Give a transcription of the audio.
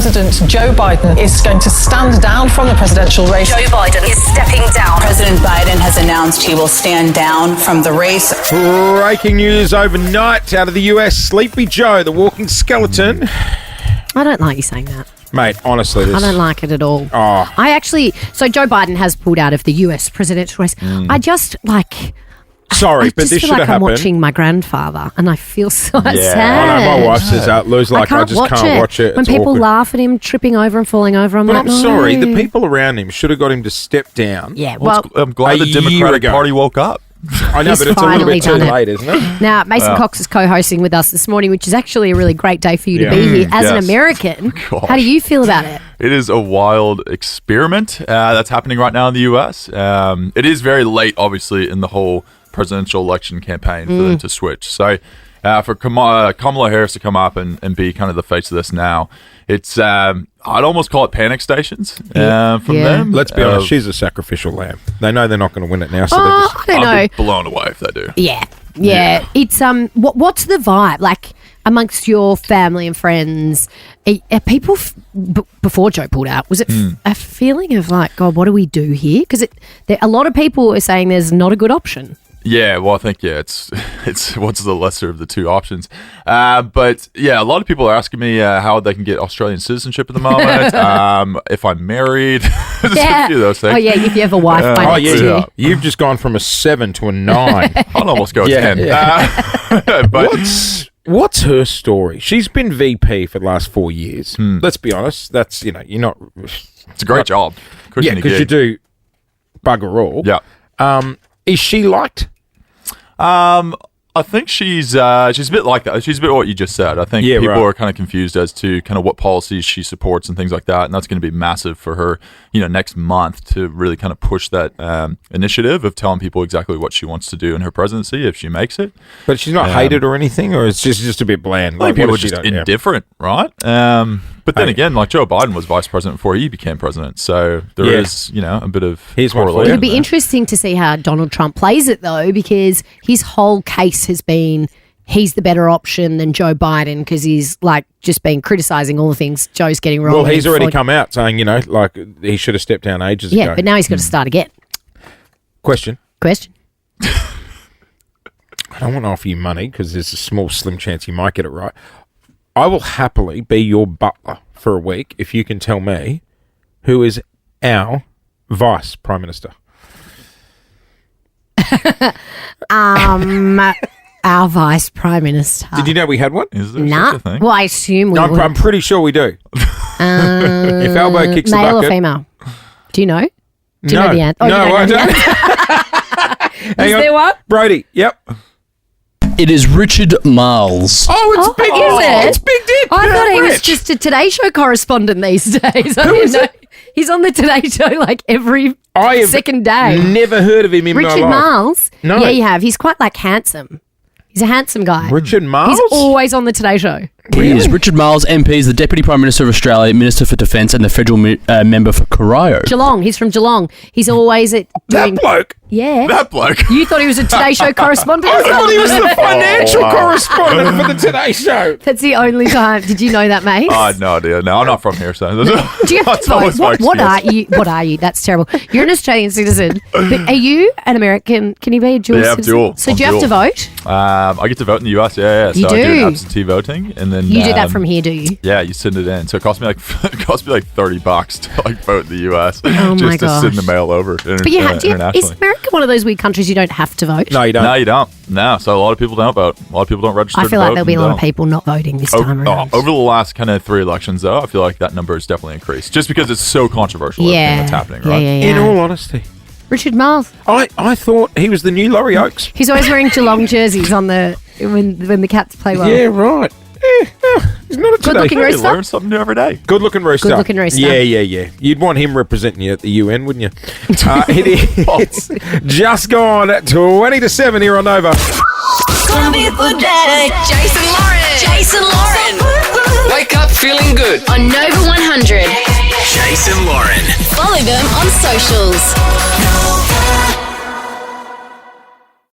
President Joe Biden is going to stand down from the presidential race. Joe Biden is stepping down. President Biden has announced he will stand down from the race. Breaking news overnight out of the US. Sleepy Joe, the walking skeleton. I don't like you saying that. Mate, honestly, I don't like it at all. Oh. So Joe Biden has pulled out of the US presidential race. I just Sorry, but just this feel should like have I'm happened. watching my grandfather, and I feel so sad. I know. My wife says that. Lou's like, I just can't watch it. When It's people awkward. laugh at him tripping over and falling over, I'm But like, I'm no. sorry, the people around him should have got him to step down. Yeah, well, I'm glad a the year Democratic ago. Party woke up. I know, He's but it's a little finally bit too done it. late, isn't it? now Mason Cox is co-hosting with us this morning, which is actually a really great day for you to be here. As an yes. American, Gosh. how do you feel about it? It is a wild experiment that's happening right now in the U.S. It is very late, obviously, in the whole presidential election campaign for them to switch. So for Kamala Harris to come up and be kind of the face of this now, it's I'd almost call it panic stations from them. Let's be honest, she's a sacrificial lamb. They know they're not going to win it now, so they're just... I don't know. I'd be blown away if they do. Yeah. It's what's the vibe like amongst your family and friends? Are people before Joe pulled out? Was it a feeling of like, God, what do we do here? Because a lot of people are saying there's not a good option. Yeah, well, I think it's what's the lesser of the two options. But yeah, a lot of people are asking me how they can get Australian citizenship at the moment. If I'm married, just a few of those things. Oh yeah, if you have a wife by Oh, next yeah. year. You've just gone from a 7 to a 9. I'd almost go 10. But What's her story? She's been VP for the last 4 years. Let's be honest. That's, you're not... it's a great job. Yeah, because you do bugger all. Yeah. Is she liked? I think she's a bit like that. She's a bit what you just said. I think people are kind of confused as to kind of what policies she supports and things like that, and that's going to be massive for her, next month to really kind of push that initiative of telling people exactly what she wants to do in her presidency if she makes it. But she's not hated or anything, or it's just a bit bland. I think what people are has she just done? Yeah. indifferent, right? But then again, like Joe Biden was vice president before he became president, so there is, a bit of Here's one for you. correlation It'll be there. interesting to see how Donald Trump plays it, though, because his whole case has been he's the better option than Joe Biden because he's like just been criticising all the things Joe's getting wrong. Well, he's already come out saying, like he should have stepped down ages ago. Yeah, but now he's got to start again. Question. I I don't want to offer you money because there's a small, slim chance you might get it right. I will happily be your butler for a week if you can tell me who is our Vice Prime Minister. Our Vice Prime Minister. Did you know we had one? Is there Nah. such a thing? Well, I assume we would. I'm pretty sure we do. If Albo kicks the Male bucket... or female? Do you know? Do you no, know the answer? no, I know the don't. answer. Hang Is on. there one? Brody, yep. It is Richard Marles. Oh, it's big. Is it? It's Big Dick. I thought he was Rich. just a Today Show correspondent these days. Who is it? He's on the Today Show like every I have second day. never heard of him in my Richard life. Marles? No. Yeah, you have. He's quite like handsome. He's a handsome guy. Richard Marles? He's always on the Today Show. He is. Richard Marles, MP, is the Deputy Prime Minister of Australia, Minister for Defence and the Federal Member for Corio. Geelong. He's from Geelong. He's always at doing... That bloke. Yeah. That bloke. You thought he was a Today Show correspondent? I thought he was the financial wow. correspondent for the Today Show. That's the only time. Did you know that, mate? I had no idea. No, I'm not from here, so Do you have to that's vote? always my What are excuse. you? What are you? That's terrible. You're an Australian citizen. But are you an American? Can you be a dual Yeah, I'm citizen? dual. So I'm do you have to dual. vote? I get to vote in the US. Yeah. You So I do? do absentee voting, and then You do that from here, do you? Yeah, you send it in. So it cost me like $30 to like vote in the US Oh my just to send the gosh. mail over But you have, is internationally. America one of those weird countries you don't have to vote? No, you don't. No, you don't. No, so a lot of people don't vote. A lot of people don't register. I feel to like vote there'll be a and lot of don't. people not voting this time around. Over the last kind of 3 elections, though, I feel like that number has definitely increased, just because it's so controversial. everything that's happening, right? Yeah. In all honesty, Richard Marles. I thought he was the new Laurie Oakes. He's always wearing Geelong jerseys on the when the Cats play well. Yeah, right. He's not a Good looking Today. You rooster. learn something new every day. Good looking rooster. Good looking rooster. Yeah. You'd want him representing you at the UN, wouldn't you? It's just gone at 20 to 7 here on Nova. Gonna be a good day. Jason Lauren. Jason Lauren. Wake up feeling good. On Nova 100. Jason Lauren. Follow them on socials.